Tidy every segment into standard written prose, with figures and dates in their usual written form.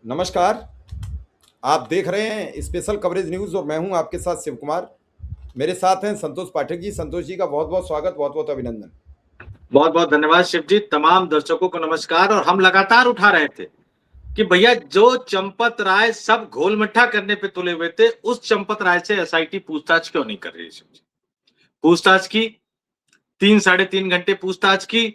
नमस्कार। आप देख रहे हैं स्पेशल कवरेज न्यूज़ और मैं हूं आपके साथ शिव कुमार। मेरे साथ हैं संतोष पाठक जी। संतोष जी का बहुत बहुत स्वागत, बहुत बहुत अभिनंदन। बहुत बहुत धन्यवाद शिव जी। तमाम दर्शकों को नमस्कार। और हम लगातार उठा रहे थे कि भैया जो चंपत राय सब घोल मट्ठा करने पे तुले हुए थे, उस चंपत राय से एसआईटी पूछताछ क्यों नहीं कर रही है शिव जी? पूछताछ की, 3 साढ़े 3 घंटे पूछताछ की,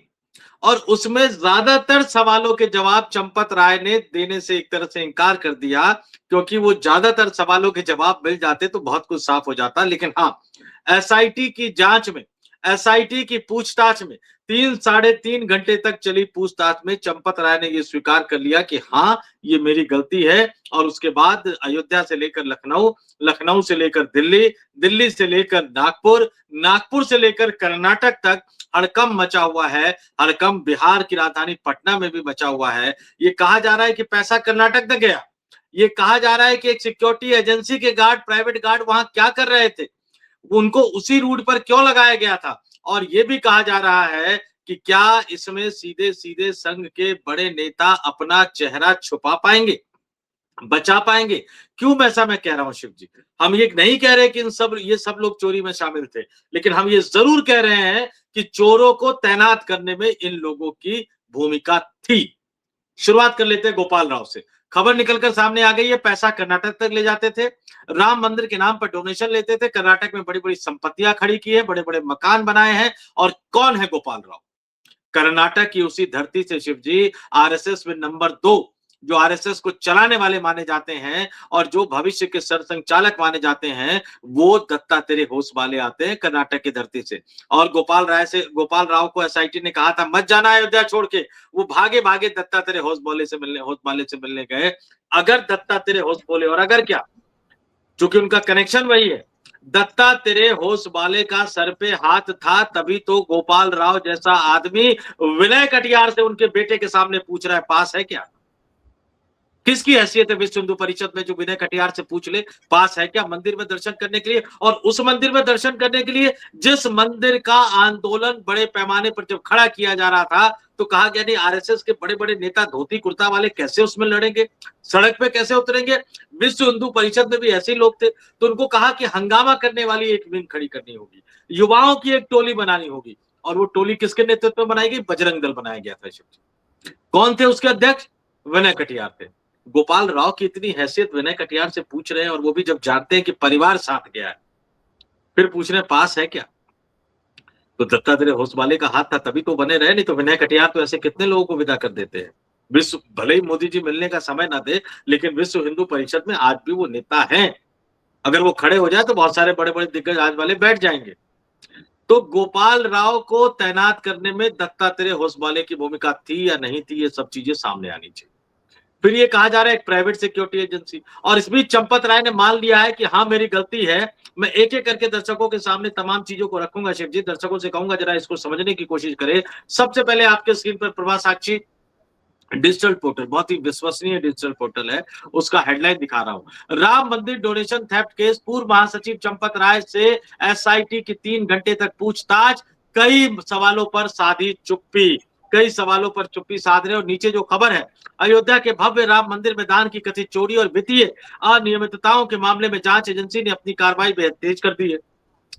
और उसमें ज्यादातर सवालों के जवाब चंपत राय ने देने से एक तरह से इनकार कर दिया, क्योंकि वो ज्यादातर सवालों के जवाब मिल जाते तो बहुत कुछ साफ हो जाता। लेकिन हाँ, एसआईटी की जांच में, एसआईटी की पूछताछ में, 3 साढ़े 3 घंटे तक चली पूछताछ में चंपत राय ने यह स्वीकार कर लिया कि हाँ, ये मेरी गलती है। और उसके बाद अयोध्या से लेकर लखनऊ, लखनऊ से लेकर दिल्ली, दिल्ली से लेकर नागपुर, नागपुर से लेकर कर्नाटक तक हड़कंप मचा हुआ है। हड़कंप बिहार की राजधानी पटना में भी मचा हुआ है। ये कहा जा रहा है कि पैसा कर्नाटक तक गया। ये कहा जा रहा है कि एक सिक्योरिटी एजेंसी के गार्ड, प्राइवेट गार्ड वहां क्या कर रहे थे, उनको उसी रूट पर क्यों लगाया गया था। और यह भी कहा जा रहा है कि क्या इसमें सीधे सीधे संघ के बड़े नेता अपना चेहरा छुपा पाएंगे, बचा पाएंगे। क्यों ऐसा मैं कह रहा हूं शिव जी? हम ये नहीं कह रहे कि ये सब लोग चोरी में शामिल थे, लेकिन हम ये जरूर कह रहे हैं कि चोरों को तैनात करने में इन लोगों की भूमिका थी। शुरुआत कर लेते हैं गोपाल राव से। खबर निकलकर सामने आ गई है, पैसा कर्नाटक तक ले जाते थे, राम मंदिर के नाम पर डोनेशन लेते थे, कर्नाटक में बड़ी बड़ी संपत्तियां खड़ी की है, बड़े बड़े मकान बनाए हैं। और कौन है गोपाल राव? कर्नाटक की उसी धरती से शिव जी, आरएसएस में नंबर 2, जो आरएसएस को चलाने वाले माने जाते हैं और जो भविष्य के सरसंघचालक माने जाते हैं, वो दत्तात्रेय होश वाले आते हैं कर्नाटक की धरती से। और गोपाल राव को एसआईटी ने कहा था मत जाना अयोध्या छोड़ के। वो भागे भागे दत्तात्रेय होश वाले से मिलने गए। अगर दत्तात्रेय होश बोले, और अगर क्या, चूंकि उनका कनेक्शन वही है, दत्तात्रेय होसबाले का सर पे हाथ था, तभी तो गोपाल राव जैसा आदमी विनय कटियार से उनके बेटे के सामने पूछ रहा है पास है क्या। किसकी हैसियत है विश्व हिंदू परिषद में जो विनय कटियार से पूछ ले पास है क्या मंदिर में दर्शन करने के लिए। और उस मंदिर में दर्शन करने के लिए जिस मंदिर का आंदोलन बड़े पैमाने पर जब खड़ा किया जा रहा था, तो कहा गया नहीं आरएसएस के बड़े बड़े नेता धोती कुर्ता वाले कैसे उसमें लड़ेंगे, सड़क पे कैसे उतरेंगे। विश्व हिंदू परिषद में भी ऐसे लोग थे, तो उनको कहा कि हंगामा करने वाली एक विंग खड़ी करनी होगी, युवाओं की एक टोली बनानी होगी। और वो टोली किसके नेतृत्व में बनाई गई? बजरंग दल बनाया गया था। कौन थे उसके अध्यक्ष? विनय कटियार थे। गोपाल राव की इतनी हैसियत विनय कटियार से पूछ रहे हैं, और वो भी जब जानते हैं कि परिवार साथ गया है, फिर पूछ रहे हैं पास है क्या। तो दत्तात्रेय होसवाले का हाथ था तभी तो बने रहे, नहीं तो विनय कटियार तो ऐसे कितने लोगों को विदा कर देते हैं। विश्व भले ही मोदी जी मिलने का समय ना दे, लेकिन विश्व हिंदू परिषद में आज भी वो नेता हैं। अगर वो खड़े हो जाए तो बहुत सारे बड़े बड़े दिग्गज आज वाले बैठ जाएंगे। तो गोपाल राव को तैनात करने में दत्तात्रेय होसवाले की भूमिका थी या नहीं थी, ये सब चीजें सामने आनी चाहिए। फिर ये कहा जा रहा है एक प्राइवेट सिक्योरिटी एजेंसी, और इस बीच चंपत राय ने मान लिया है कि हाँ मेरी गलती है। मैं एक एक करके दर्शकों के सामने तमाम चीजों को रखूंगा शिव जी, दर्शकों से कहूंगा जरा इसको समझने की कोशिश करें। सबसे पहले आपके स्क्रीन पर प्रभा साक्षी डिजिटल पोर्टल, बहुत ही विश्वसनीय डिजिटल पोर्टल है, उसका हेडलाइन दिखा रहा हूं। राम मंदिर डोनेशन थेफ्ट केस, पूर्व महासचिव चंपत राय से एसआईटी की 3 घंटे तक पूछताछ, कई सवालों पर साधी चुप्पी, कई सवालों पर चुप्पी साध रहे। और नीचे जो खबर है, अयोध्या के भव्य राम मंदिर में दान की कथित चोरी और वित्तीय अनियमितताओं के मामले में जांच एजेंसी ने अपनी कार्रवाई बेहद तेज कर दी है।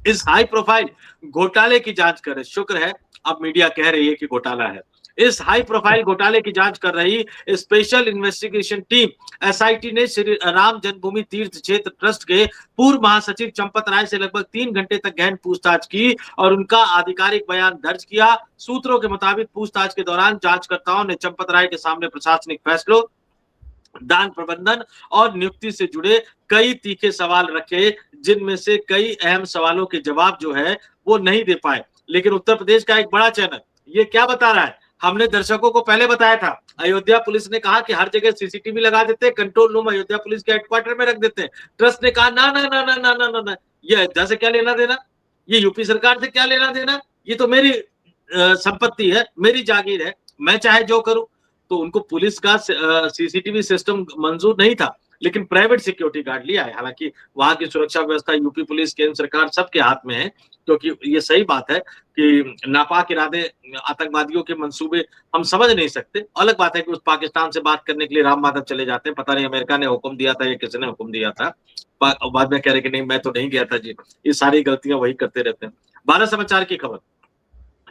इस हाई प्रोफाइल घोटाले की जांच कर रहे, शुक्र है अब मीडिया कह रही है कि घोटाला है। इस हाई प्रोफाइल घोटाले की जांच कर रही स्पेशल इन्वेस्टिगेशन टीम एसआईटी ने श्री राम जन्मभूमि तीर्थ क्षेत्र ट्रस्ट के पूर्व महासचिव चंपत राय से लगभग 3 घंटे तक गहन पूछताछ की और उनका आधिकारिक बयान दर्ज किया। सूत्रों के मुताबिक पूछताछ के दौरान जांचकर्ताओं ने चंपत राय के सामने प्रशासनिक फैसलों, दान प्रबंधन और नियुक्ति से जुड़े कई तीखे सवाल रखे, जिनमें से कई अहम सवालों के जवाब जो है वो नहीं दे पाए। लेकिन उत्तर प्रदेश का एक बड़ा चैनल ये क्या बता रहा है, हमने दर्शकों को पहले बताया था, अयोध्या पुलिस ने कहा कि हर जगह सीसीटीवी लगा देते हैं, कंट्रोल रूम अयोध्या पुलिस के हेडक्वार्टर में रख देते हैं। ट्रस्ट ने कहा ना ना ना ना ना ना ना ना, ये अयोध्या से क्या लेना देना, ये यूपी सरकार से क्या लेना देना, ये तो मेरी संपत्ति है, मेरी जागीर है, मैं चाहे जो करूं। तो उनको पुलिस का सीसीटीवी सिस्टम मंजूर नहीं था। लेकिन प्राइवेट सिक्योरिटी गार्ड लिया है। हालांकि वहां की सुरक्षा व्यवस्था यूपी पुलिस, केंद्र सरकार सबके हाथ में है, क्योंकि ये सही बात है कि नापाक इरादे, आतंकवादियों के मंसूबे हम समझ नहीं सकते। अलग बात है कि उस पाकिस्तान से बात करने के लिए राम माधव चले जाते हैं, पता नहीं अमेरिका ने हुक्म दिया था या किसने हुक्म दिया था। बाद में कह रहे कि नहीं मैं तो नहीं गया था जी। ये सारी गलतियां वही करते रहते हैं। भारत समाचार की खबर,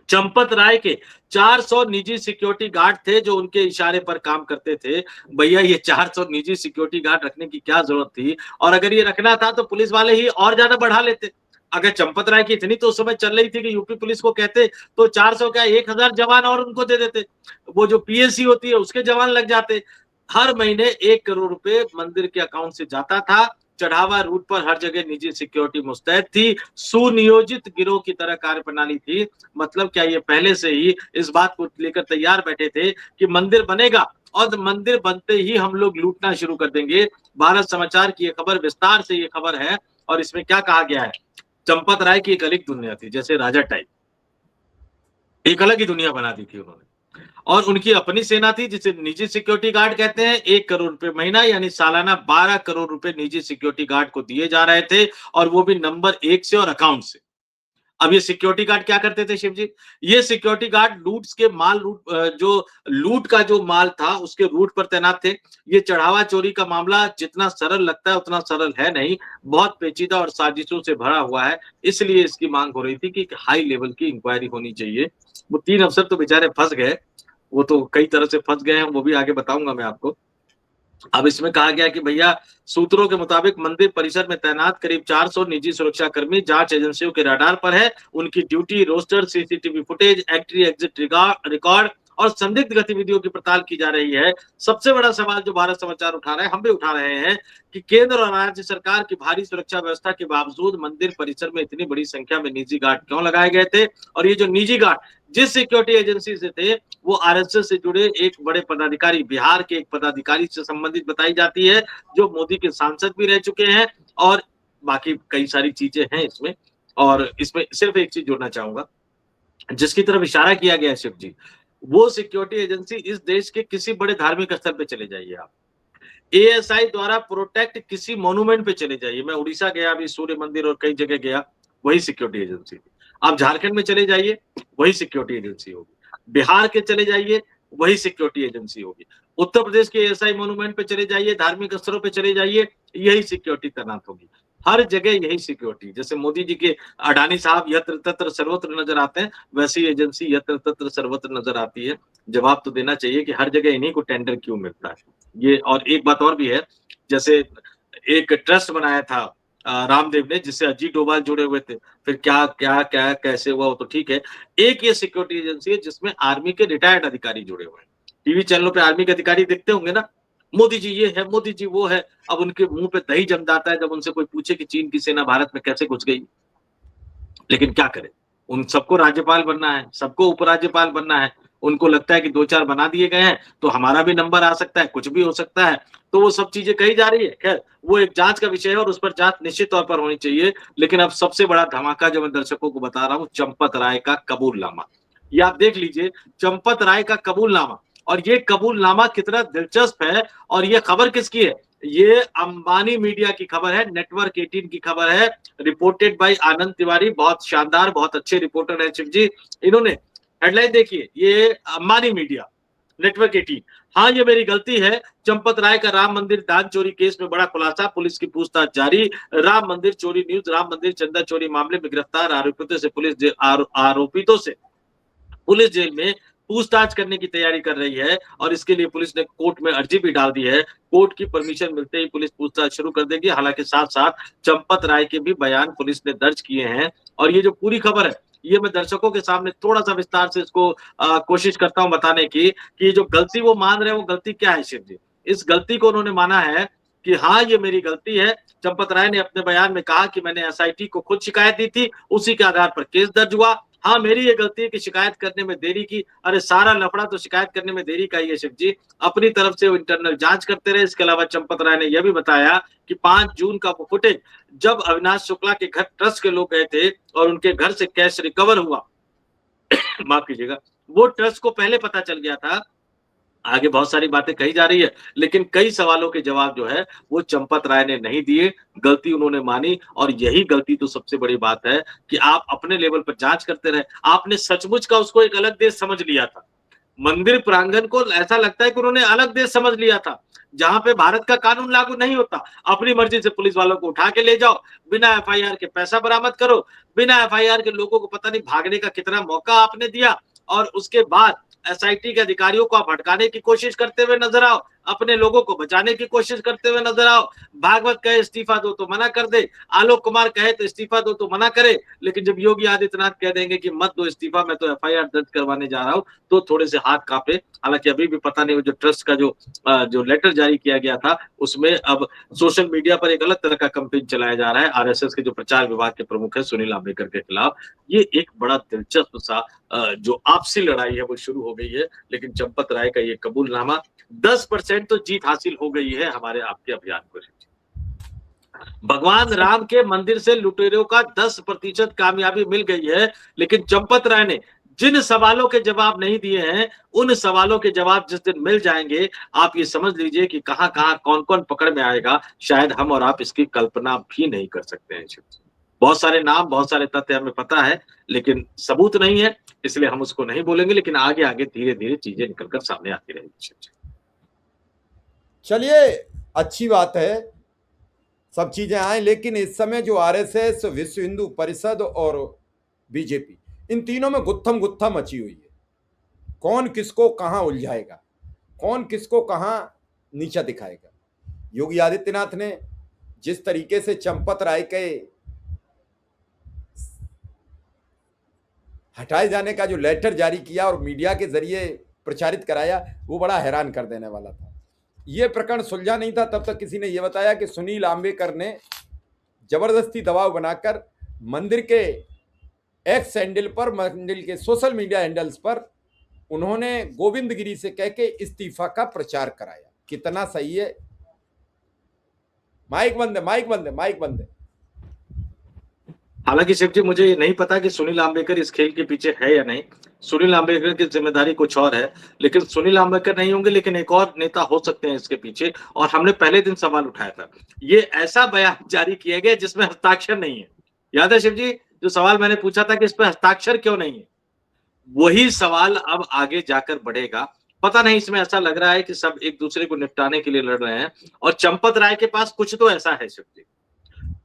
चंपत राय के 400 निजी सिक्योरिटी गार्ड थे जो उनके इशारे पर काम करते थे। भैया ये 400 निजी सिक्योरिटी गार्ड रखने की क्या जरूरत थी? और अगर ये रखना था तो पुलिस वाले ही और ज्यादा बढ़ा लेते। अगर चंपत राय की इतनी तो उस समय चल रही थी कि यूपी पुलिस को कहते तो 400 क्या 1000 जवान और उनको दे देते। वो जो पीएससी होती है उसके जवान लग जाते। हर महीने 1 करोड़ रुपए मंदिर के अकाउंट से जाता था। चढ़ावा रूट पर हर जगह निजी सिक्योरिटी मुस्तैद थी। सुनियोजित गिरोह की तरह कार्य प्रणाली थी। मतलब क्या ये पहले से ही इस बात को लेकर तैयार बैठे थे कि मंदिर बनेगा और मंदिर बनते ही हम लोग लूटना शुरू कर देंगे। भारत समाचार की ये खबर, विस्तार से ये खबर है और इसमें क्या कहा गया है। चंपत राय की एक अलग दुनिया थी, जैसे राजा टाइप, एक अलग ही दुनिया बना दी थी उन्होंने। और उनकी अपनी सेना थी जिसे निजी सिक्योरिटी गार्ड कहते हैं। 1 करोड़ रुपए महीना यानी सालाना 12 करोड़ रुपए निजी सिक्योरिटी गार्ड को दिए जा रहे थे, और वो भी नंबर 1 से और अकाउंट से। अब ये सिक्योरिटी गार्ड क्या करते थे शिव जी? ये सिक्योरिटी गार्ड लूट्स के माल जो लूट का जो माल था उसके रूट पर तैनात थे। ये चढ़ावा चोरी का मामला जितना सरल लगता है उतना सरल है नहीं, बहुत पेचीदा और साजिशों से भरा हुआ है। इसलिए इसकी मांग हो रही थी कि हाई लेवल की इंक्वायरी होनी चाहिए। वो 3 अफसर तो बेचारे फंस गए, वो तो कई तरह से फंस गए हैं, वो भी आगे बताऊंगा मैं आपको। अब इसमें कहा गया कि भैया सूत्रों के मुताबिक मंदिर परिसर में तैनात करीब 400 निजी सुरक्षा कर्मी जांच एजेंसियों के रडार पर है। उनकी duty, roster, CCTV footage, entry exit record और संदिग्ध गतिविधियों की पड़ताल की जा रही है। सबसे बड़ा सवाल जो भारत समाचार उठा रहा है, हम भी उठा रहे हैं, कि केंद्र और राज्य सरकार की भारी सुरक्षा व्यवस्था के बावजूद मंदिर परिसर में इतनी बड़ी संख्या में निजी गार्ड क्यों लगाए गए थे? और ये जो निजी गार्ड जिस सिक्योरिटी एजेंसी से थे वो आरएसएस से जुड़े एक बड़े पदाधिकारी, बिहार के एक पदाधिकारी से संबंधित बताई जाती है, जो मोदी के सांसद भी रह चुके हैं। और बाकी कई सारी चीजें हैं इसमें। और इसमें सिर्फ एक चीज जोड़ना चाहूंगा, जिसकी तरफ इशारा किया गया है शिव जी, वो सिक्योरिटी एजेंसी इस देश के किसी बड़े धार्मिक स्थल पे चले जाइए आप, एएसआई द्वारा प्रोटेक्ट किसी मोन्यूमेंट पे चले जाइए। मैं उड़ीसा गया, अभी सूर्य मंदिर और कई जगह गया, वही सिक्योरिटी एजेंसी थी। आप झारखंड में चले जाइए, वही सिक्योरिटी एजेंसी होगी। बिहार के चले जाइए, वही सिक्योरिटी एजेंसी होगी। उत्तर प्रदेश के एएसआई मोन्यूमेंट पे चले जाइए, धार्मिक स्थलों पे चले जाइए, यही सिक्योरिटी तैनात होगी। हर जगह यही सिक्योरिटी। जैसे मोदी जी के अडानी साहब यत्र तत्र सर्वत्र नजर आते हैं, वैसी एजेंसी यत्र तत्र सर्वत्र नजर आती है। जवाब तो देना चाहिए कि हर जगह इन्हीं को टेंडर क्यों मिलता है ये। और एक बात और भी है, जैसे एक ट्रस्ट बनाया था रामदेव ने, जिससे अजीत डोभाल जुड़े हुए थे। फिर क्या क्या क्या कैसे हुआ वो तो ठीक है। एक ये सिक्योरिटी एजेंसी है जिसमें आर्मी के रिटायर्ड अधिकारी जुड़े हुए हैं। टीवी चैनलों पे आर्मी के अधिकारी दिखते होंगे ना, मोदी जी ये है, मोदी जी वो है। अब उनके मुंह पे दही जम जाता है जब उनसे कोई पूछे कि चीन की सेना भारत में कैसे घुस गई। लेकिन क्या करें, उन सबको राज्यपाल बनना है, सबको उपराज्यपाल बनना है। उनको लगता है कि 2-4 बना दिए गए हैं तो हमारा भी नंबर आ सकता है, कुछ भी हो सकता है। तो वो सब चीजें कही जा रही है। खैर वो एक जांच का विषय है और उस पर जांच निश्चित तौर पर होनी चाहिए। लेकिन अब सबसे बड़ा धमाका जो मैं दर्शकों को बता रहा हूं, चंपत राय का कबूलनामा। ये आप देख लीजिए, चंपत राय का कबूलनामा। और ये कबूलनामा कितना दिलचस्प है, और ये खबर किसकी है? ये अंबानी मीडिया की खबर है, नेटवर्क 18 की खबर है, रिपोर्टेड बाय आनंद तिवारी। बहुत शानदार, बहुत अच्छे रिपोर्टर है शिव जी। इन्होंने हेडलाइन देखिए, ये अंबानी मीडिया, नेटवर्क 18। हाँ ये मेरी गलती है, चंपत राय का राम मंदिर दान चोरी केस में बड़ा खुलासा, पुलिस की पूछताछ जारी। राम मंदिर चोरी न्यूज, राम मंदिर चंदा चोरी मामले में गिरफ्तार आरोपितों से पुलिस जेल में पूछताछ करने की तैयारी कर रही है। और इसके लिए पुलिस ने कोर्ट में अर्जी भी डाल दी है। कोर्ट की परमिशन मिलते ही पुलिस पूछताछ शुरू कर देगी। हालांकि साथ साथ चंपत राय के भी बयान पुलिस ने दर्ज किए हैं। और ये जो पूरी खबर है, ये मैं दर्शकों के सामने थोड़ा सा विस्तार से इसको कोशिश करता हूं बताने की, कि जो गलती वो मान रहे हैं वो गलती क्या है शिव जी। इस गलती को उन्होंने माना है कि हाँ ये मेरी गलती है। चंपत राय ने अपने बयान में कहा कि मैंने एसआईटी को खुद शिकायत दी थी, उसी के आधार पर केस दर्ज हुआ। हाँ मेरी ये गलती है कि शिकायत करने में देरी की। अरे सारा लफड़ा तो शिकायत करने में देरी का ही है शिव जी। अपनी तरफ से वो इंटरनल जांच करते रहे। इसके अलावा चंपत राय ने यह भी बताया कि 5 जून का वो फुटेज, जब अविनाश शुक्ला के घर ट्रस्ट के लोग गए थे और उनके घर से कैश रिकवर हुआ माफ कीजिएगा, वो ट्रस्ट को पहले पता चल गया था। आगे बहुत सारी बातें कही जा रही है, लेकिन कई सवालों के जवाब जो है वो चंपत राय ने नहीं दिए, गलती उन्होंने मानी और यही गलती तो सबसे बड़ी बात है कि आप अपने लेवल पर जांच करते रहे। आपने सचमुच का उसको एक अलग देश समझ लिया था। मंदिर प्रांगण को ऐसा लगता है कि उन्होंने अलग देश समझ लिया था, जहां पे भारत का कानून लागू नहीं होता। अपनी मर्जी से पुलिस वालों को उठा के ले जाओ, बिना एफआईआर के पैसा बरामद करो, बिना एफआईआर के लोगों को पता नहीं भागने का कितना मौका आपने दिया और उसके बाद एसआईटी के अधिकारियों को आप भटकाने की कोशिश करते हुए नजर आओ, अपने लोगों को बचाने की कोशिश करते हुए नजर आओ। भागवत कहे इस्तीफा दो तो मना कर दे, आलोक कुमार कहे तो इस्तीफा दो तो मना करे, लेकिन जब योगी आदित्यनाथ कह देंगे कि मत दो इस्तीफा, मैं तो एफआईआर दर्ज करवाने जा रहा हूं, तो थोड़े से हाथ कांपे। हालांकि अभी भी पता नहीं वो जो ट्रस्ट का जो लेटर जारी किया गया था उसमें अब सोशल मीडिया पर एक अलग तरह का कंपेन चलाया जा रहा है आरएसएस के जो प्रचार विभाग के प्रमुख है सुनील आंबेडकर के खिलाफ। ये एक बड़ा दिलचस्प सा जो आपसी लड़ाई है वो शुरू हो गई है, लेकिन चंपत राय का ये कबूलनामा 10% तो जीत हासिल हो गई है हमारे आपके अभियान को। भगवान राम के मंदिर से लुटेरों का 10% कामयाबी मिल गई है, लेकिन चंपत राय ने जिन सवालों के जवाब नहीं दिए हैं उन सवालों के जवाब जिस दिन मिल जाएंगे आप ये समझ लीजिए कि कहां कहां कौन कौन पकड़ में आएगा, शायद हम और आप इसकी कल्पना भी नहीं कर सकते हैं। बहुत सारे नाम, बहुत सारे तथ्य हमें पता है, लेकिन सबूत नहीं है, इसलिए हम उसको नहीं बोलेंगे, लेकिन आगे आगे धीरे धीरे चीजें निकलकर सामने आती रहेंगी। चलिए, अच्छी बात है, सब चीजें आए, लेकिन इस समय जो आरएसएस, विश्व हिंदू परिषद और बीजेपी, इन तीनों में गुत्थम गुत्था मची हुई है। कौन किसको कहां उलझाएगा, कौन किसको कहां नीचा दिखाएगा। योगी आदित्यनाथ ने जिस तरीके से चंपत राय के हटाए जाने का जो लेटर जारी किया और मीडिया के जरिए प्रचारित कराया, वो बड़ा हैरान कर देने वाला था। ये प्रकरण सुलझा नहीं था तब तक किसी ने यह बताया कि सुनील आंबेडकर ने जबरदस्ती दबाव बनाकर मंदिर के एक्स हैंडल पर, मंदिर के सोशल मीडिया हैंडल्स पर उन्होंने गोविंद गिरी से कह के इस्तीफा का प्रचार कराया। कितना सही है। माइक बंद है, माइक बंद है, माइक बंद है। हालांकि शिव जी मुझे ये नहीं पता कि सुनील आंबेडकर इस खेल के पीछे है या नहीं। सुनील आंबेडकर की जिम्मेदारी कुछ और है, लेकिन सुनील आंबेडकर नहीं होंगे, लेकिन एक और नेता हो सकते हैं इसके पीछे। और हमने पहले दिन सवाल उठाया था, ये ऐसा बयान जारी किया गया जिसमें हस्ताक्षर नहीं है। याद है शिव जी, जो सवाल मैंने पूछा था कि इस पर हस्ताक्षर क्यों नहीं है, वही सवाल अब आगे जाकर बढ़ेगा। पता नहीं, इसमें ऐसा लग रहा है कि सब एक दूसरे को निपटाने के लिए लड़ रहे हैं और चंपत राय के पास कुछ तो ऐसा है शिव जी,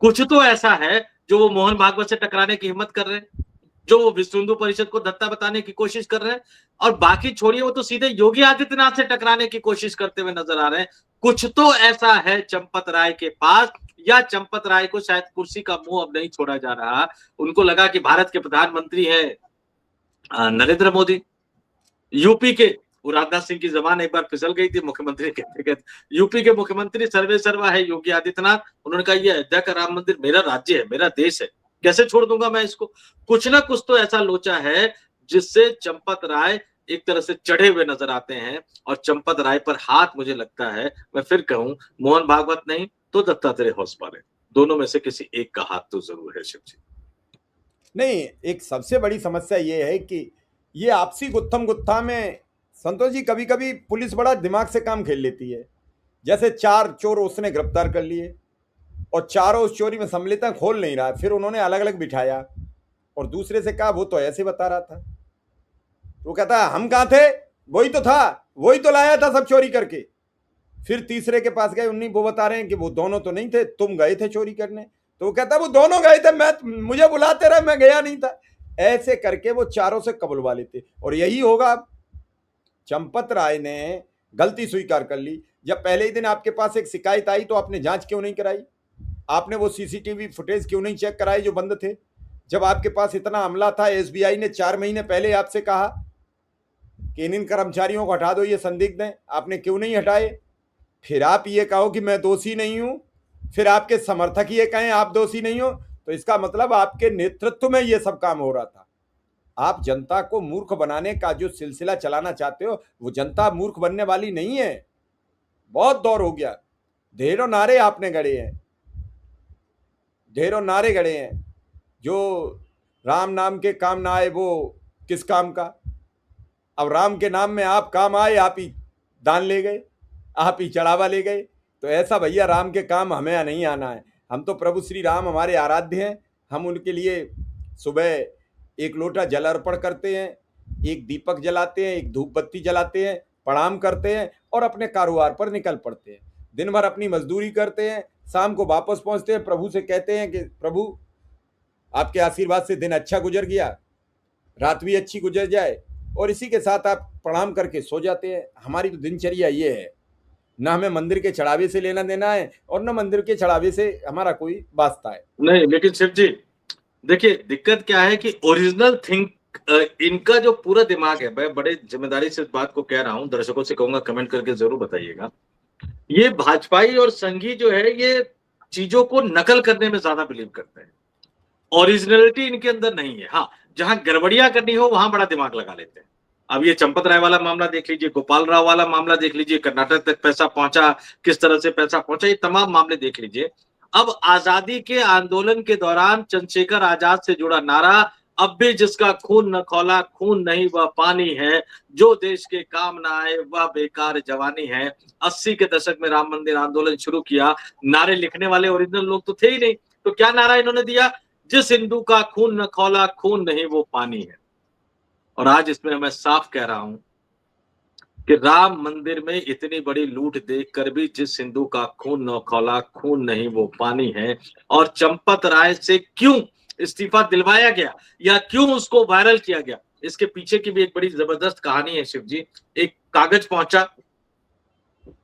कुछ तो ऐसा है जो वो मोहन भागवत से टकराने की हिम्मत कर रहे हैं, जो वो विश्व हिंदू परिषद को धत्ता बताने की कोशिश कर रहे हैं, और बाकी छोड़िए, वो तो सीधे योगी आदित्यनाथ से टकराने की कोशिश करते हुए नजर आ रहे हैं। कुछ तो ऐसा है चंपत राय के पास, या चंपत राय को शायद कुर्सी का मुंह अब नहीं छोड़ा जा रहा। उनको लगा कि भारत के प्रधानमंत्री है नरेंद्र मोदी, यूपी के, वो राजनाथ सिंह की जबान एक बार फिसल गई थी मुख्यमंत्री कहते, यूपी के मुख्यमंत्री सर्वे सर्वा है योगी आदित्यनाथ। उन्होंने कहा ये अयोध्या का राम मंदिर मेरा राज्य है, मेरा देश है, कैसे छोड़ दूंगा मैं इसको। कुछ ना कुछ तो ऐसा लोचा है जिससे चंपत राय एक तरह से चढ़े हुए नजर आते हैं, और चंपत राय पर हाथ, मुझे लगता है, मैं फिर कहूं, मोहन भागवत नहीं तो दत्तात्रेय होसपाले, दोनों में से किसी एक का हाथ तो जरूर है शिव जी। नहीं, एक सबसे बड़ी समस्या ये है कि ये आपसी गुत्थम गुत्था में संतोष जी कभी कभी पुलिस बड़ा दिमाग से काम खेल लेती है। जैसे 4 चोर उसने गिरफ्तार कर लिए और चारों उस चोरी में सम्मिलित हैं, खोल नहीं रहा, फिर उन्होंने अलग अलग बिठाया और दूसरे से कहा वो तो ऐसे बता रहा था, वो कहता हम कहाँ थे, वही तो था, वही तो लाया था सब चोरी करके। फिर तीसरे के पास गए, उन्हीं वो बता रहे हैं कि वो दोनों तो नहीं थे, तुम गए थे चोरी करने, तो वो कहता वो दोनों गए थे, मैं, मुझे बुलाते रहे, मैं गया नहीं था। ऐसे करके वो चारों से कबुलवा लेते, और यही होगा। चंपत राय ने गलती स्वीकार कर ली। जब पहले ही दिन आपके पास एक शिकायत आई तो आपने जांच क्यों नहीं कराई, आपने वो सीसीटीवी फुटेज क्यों नहीं चेक कराए जो बंद थे। जब आपके पास इतना अमला था, एसबीआई ने 4 महीने पहले आपसे कहा कि इन कर्मचारियों को हटा दो, ये संदिग्ध हैं, आपने क्यों नहीं हटाए। फिर आप ये कहो कि मैं दोषी नहीं हूं, फिर आपके समर्थक ये कहें आप दोषी नहीं हो, तो इसका मतलब आपके नेतृत्व में ये सब काम हो रहा था। आप जनता को मूर्ख बनाने का जो सिलसिला चलाना चाहते हो, वो जनता मूर्ख बनने वाली नहीं है। बहुत दौर हो गया, ढेरों नारे आपने गढ़े हैं, ढेरों नारे गढ़े हैं। जो राम नाम के काम ना आए वो किस काम का। अब राम के नाम में आप काम आए, आप ही दान ले गए, आप ही चढ़ावा ले गए। तो ऐसा भैया राम के काम हमें नहीं आना है। हम तो प्रभु श्री राम हमारे आराध्य हैं। हम उनके लिए सुबह एक लोटा जल अर्पण करते हैं, एक दीपक जलाते हैं, एक धूप बत्ती जलाते हैं, प्रणाम करते हैं और अपने कारोबार पर निकल पड़ते हैं। दिन भर अपनी मजदूरी करते हैं, शाम को वापस पहुंचते हैं, प्रभु से कहते हैं कि प्रभु आपके आशीर्वाद से दिन अच्छा गुजर गया, रात भी अच्छी गुजर जाए, और इसी के साथ आप प्रणाम करके सो जाते हैं। हमारी तो दिनचर्या ये है। ना हमें मंदिर के चढ़ावे से लेना देना है और न मंदिर के चढ़ावे से हमारा कोई वास्ता है। नहीं, लेकिन शिव जी देखिए, दिक्कत क्या है कि ओरिजिनल थिंक इनका जो पूरा दिमाग है, मैं बड़े जिम्मेदारी से इस बात को कह रहा हूं, दर्शकों से कहूंगा कमेंट करके जरूर बताइएगा, ये भाजपाई और संघी जो है ये चीजों को नकल करने में ज्यादा बिलीव करते हैं। ओरिजिनलिटी इनके अंदर नहीं है। हाँ, जहां गड़बड़ियां करनी हो वहां बड़ा दिमाग लगा लेते हैं। अब ये चंपत राय वाला मामला देख लीजिए, गोपाल राव वाला मामला देख लीजिए, कर्नाटक तक पैसा पहुंचा, किस तरह से पैसा पहुंचा, ये तमाम मामले देख लीजिए। अब आजादी के आंदोलन के दौरान चंद्रशेखर आजाद से जुड़ा नारा, अब भी जिसका खून न खौला खून नहीं वह पानी है, जो देश के काम ना आए वह बेकार जवानी है। 80 के दशक में राम मंदिर आंदोलन शुरू किया, नारे लिखने वाले ओरिजिनल लोग तो थे ही नहीं, तो क्या नारा इन्होंने दिया, जिस हिंदू का खून न खौला खून नहीं वो पानी है। और आज इसमें मैं साफ कह रहा हूं कि राम मंदिर में इतनी बड़ी लूट देखकर भी जिस हिंदू का खून न खौला खून नहीं वो पानी है। और चंपत राय से क्यों इस्तीफा दिलवाया गया या क्यों उसको वायरल किया गया, इसके पीछे की भी एक बड़ी जबरदस्त कहानी है शिव जी। एक कागज पहुंचा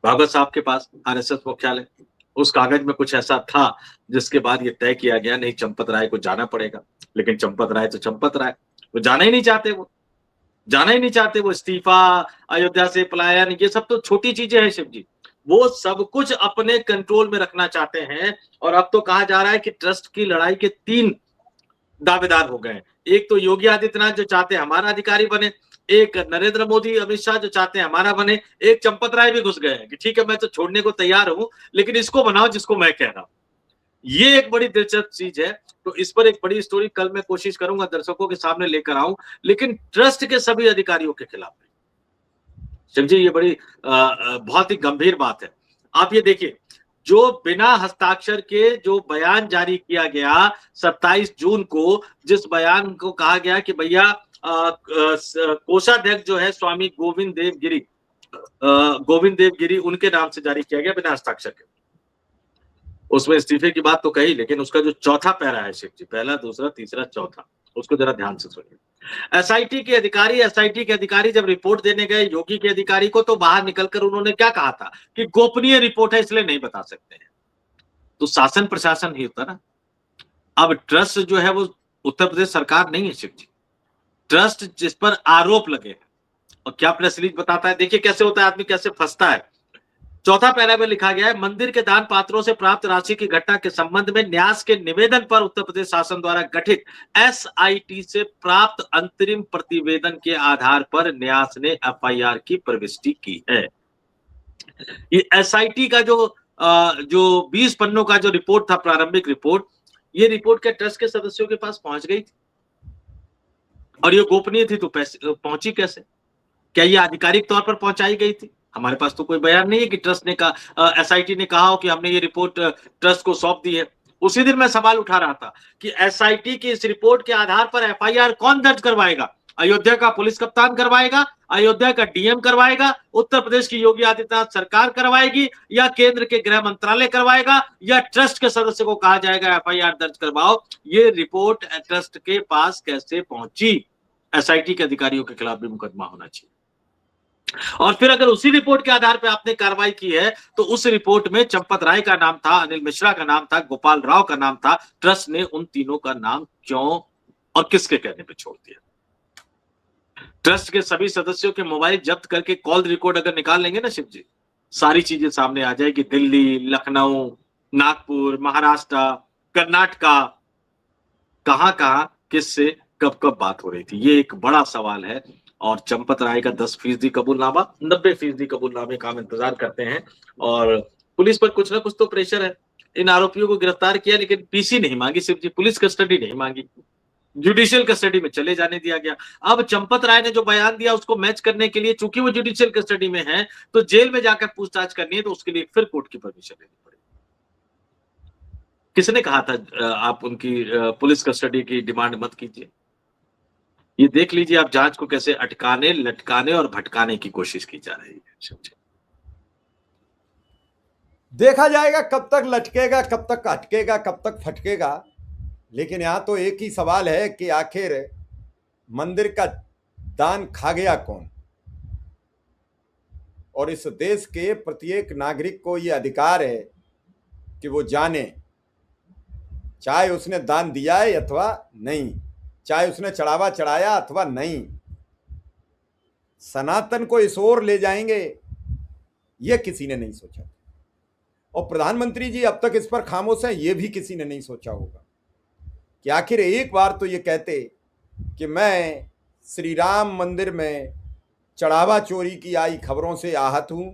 भागवत साहब के पास, आरएसएस मुख्यालय, उस कागज में कुछ ऐसा था जिसके बाद ये तय किया गया नहीं चंपत राय को जाना पड़ेगा। लेकिन चंपत राय तो चंपत राय, वो जाना ही नहीं चाहते, वो जाना ही नहीं चाहते। वो इस्तीफा, अयोध्या से पलायन, ये सब तो छोटी चीजें हैं शिव जी, वो सब कुछ अपने कंट्रोल में रखना चाहते हैं। और अब तो कहा जा रहा है कि ट्रस्ट की लड़ाई के 3 दावेदार हो गए। एक तो योगी आदित्यनाथ जो चाहते हैं हमारा अधिकारी बने, एक नरेंद्र मोदी अमित शाह जो चाहते हैं हमारा बने, एक चंपत राय भी घुस गए हैं कि ठीक है मैं तो छोड़ने को तैयार हूं लेकिन इसको बनाओ जिसको मैं कह रहा हूं। ये एक बड़ी दिलचस्प चीज है। तो इस पर एक बड़ी स्टोरी कल मैं कोशिश करूंगा दर्शकों के सामने लेकर आऊं, लेकिन ट्रस्ट के सभी अधिकारियों के खिलाफ शिव जी ये बड़ी बहुत ही गंभीर बात है। आप ये देखिए, जो बिना हस्ताक्षर के जो बयान जारी किया गया 27 जून को, जिस बयान को कहा गया कि भैया कोषाध्यक्ष जो है स्वामी गोविंद देव गिरी उनके नाम से जारी किया गया बिना हस्ताक्षर के। उसमें इस्तीफे की बात तो कही, लेकिन उसका जो चौथा पैरा है शिव जी, पहला दूसरा तीसरा चौथा, उसको जरा ध्यान से सुनिए। एसआईटी के अधिकारी जब रिपोर्ट देने गए योगी के अधिकारी को, तो बाहर निकलकर उन्होंने क्या कहा था कि गोपनीय रिपोर्ट है इसलिए नहीं बता सकते हैं। तो शासन प्रशासन ही होता ना। अब ट्रस्ट जो है वो उत्तर प्रदेश सरकार नहीं है शिव जी, ट्रस्ट जिस पर आरोप लगे हैं। और क्या प्रेस रिलीज बताता है, देखिए कैसे होता है, आदमी कैसे फंसता है। चौथा पैरा में लिखा गया है, मंदिर के दान पात्रों से प्राप्त राशि की घटना के संबंध में न्यास के निवेदन पर उत्तर प्रदेश शासन द्वारा गठित एसआईटी से प्राप्त अंतरिम प्रतिवेदन के आधार पर न्यास ने एफआईआर की प्रविष्टि की है। ये एसआईटी का जो 20 पन्नों का जो रिपोर्ट था, प्रारंभिक रिपोर्ट, ये रिपोर्ट के ट्रस्ट के सदस्यों के पास पहुंच गई थी और ये गोपनीय थी, तो पहुंची कैसे? क्या ये आधिकारिक तौर पर पहुंचाई गई थी? हमारे पास तो कोई बयान नहीं है कि ट्रस्ट ने कहा, एसआईटी ने कहा हो कि हमने ये रिपोर्ट ट्रस्ट को सौंप दी है। उसी दिन मैं सवाल उठा रहा था कि एसआईटी की इस रिपोर्ट के आधार पर एफआईआर कौन दर्ज करवाएगा? अयोध्या का पुलिस कप्तान करवाएगा, अयोध्या का डीएम करवाएगा, उत्तर प्रदेश की योगी आदित्यनाथ सरकार करवाएगी, या केंद्र के गृह मंत्रालय करवाएगा, या ट्रस्ट के सदस्य को कहा जाएगा एफआईआर दर्ज करवाओ? ये रिपोर्ट ट्रस्ट के पास कैसे पहुंची? एसआईटी के अधिकारियों के खिलाफ भी मुकदमा होना चाहिए। और फिर अगर उसी रिपोर्ट के आधार पर आपने कार्रवाई की है, तो उस रिपोर्ट में चंपत राय का नाम था, अनिल मिश्रा का नाम था, गोपाल राव का नाम था, ट्रस्ट ने उन तीनों का नाम क्यों और किसके कहने पे छोड़ दिया? ट्रस्ट के सभी सदस्यों के मोबाइल जब्त करके कॉल रिकॉर्ड अगर निकाल लेंगे ना शिव जी, सारी चीजें सामने आ जाएगी। दिल्ली, लखनऊ, नागपुर, महाराष्ट्र, कर्नाटका, कहां किससे कब बात हो रही थी, ये एक बड़ा सवाल है। और चंपत राय का 10% कबूलनामा, 90% कबूलनामे का हम इंतजार करते हैं। और पुलिस पर कुछ ना कुछ तो प्रेशर है। इन आरोपियों को गिरफ्तार किया लेकिन पीसी नहीं मांगी शिव जी, पुलिस कस्टडी नहीं मांगी। जुडिशियल कस्टडी में चले जाने दिया गया। अब चंपत राय ने जो बयान दिया उसको मैच करने के लिए, चूंकि वो जुडिशियल कस्टडी में है, तो जेल में जाकर पूछताछ करनी है, तो उसके लिए फिर कोर्ट की परमिशन लेनी पड़ेगी। किसने कहा था आप उनकी पुलिस कस्टडी की डिमांड मत कीजिए? ये देख लीजिए आप जांच को कैसे अटकाने, लटकाने और भटकाने की कोशिश की जा रही है। देखा जाएगा कब तक लटकेगा, कब तक अटकेगा, कब तक फटकेगा। लेकिन यहां तो एक ही सवाल है कि आखिर मंदिर का दान खा गया कौन? और इस देश के प्रत्येक नागरिक को यह अधिकार है कि वो जाने, चाहे उसने दान दिया है अथवा नहीं, चाहे उसने चढ़ावा चढ़ाया अथवा नहीं। सनातन को इस ओर ले जाएंगे, यह किसी ने नहीं सोचा। और प्रधानमंत्री जी अब तक इस पर खामोश हैं, यह भी किसी ने नहीं सोचा होगा कि आखिर एक बार तो ये कहते कि मैं श्री राम मंदिर में चढ़ावा चोरी की आई खबरों से आहत हूं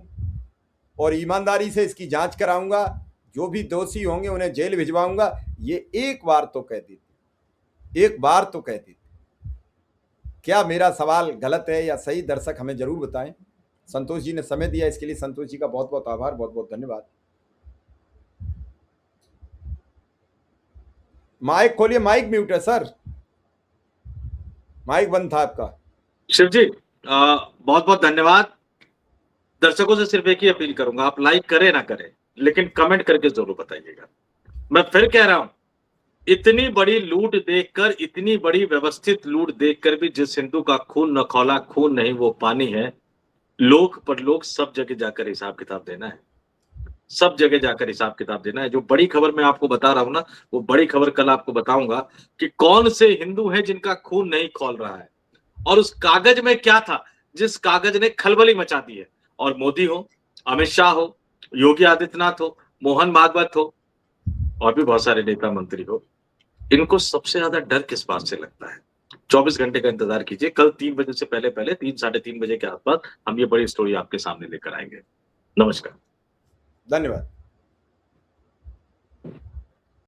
और ईमानदारी से इसकी जांच कराऊंगा, जो भी दोषी होंगे उन्हें जेल भिजवाऊंगा। ये एक बार तो कह देते, एक बार तो कह देते। क्या मेरा सवाल गलत है या सही? दर्शक हमें जरूर बताएं। संतोष जी ने समय दिया, इसके लिए संतोष जी का बहुत बहुत आभार, बहुत बहुत धन्यवाद। माइक खोलिए, माइक म्यूट है सर, माइक बंद था आपका। शिव जी बहुत बहुत धन्यवाद। दर्शकों से सिर्फ एक ही अपील करूंगा, आप लाइक करें ना करें, लेकिन कमेंट करके जरूर बताइएगा। मैं फिर कह रहा हूं, इतनी बड़ी लूट देखकर, इतनी बड़ी व्यवस्थित लूट देखकर भी जिस हिंदू का खून न खौला, खून नहीं वो पानी है, लोक परलोक सब जगह जाकर हिसाब किताब देना है, सब जगह जाकर हिसाब किताब देना है। जो बड़ी खबर मैं आपको बता रहा हूं ना, वो बड़ी खबर कल आपको बताऊंगा कि कौन से हिंदू हैं जिनका खून नहीं खौल रहा है, और उस कागज में क्या था जिस कागज ने खलबली मचा दी है। और मोदी हो, अमित शाह हो, योगी आदित्यनाथ हो, मोहन भागवत हो, और भी बहुत सारे नेता मंत्री हो, इनको सबसे ज्यादा डर किस बात से लगता है? 24 घंटे का इंतजार कीजिए, कल 3 बजे से पहले 3 साढ़े 3 बजे के आसपास हम ये बड़ी स्टोरी आपके सामने लेकर आएंगे। नमस्कार, धन्यवाद।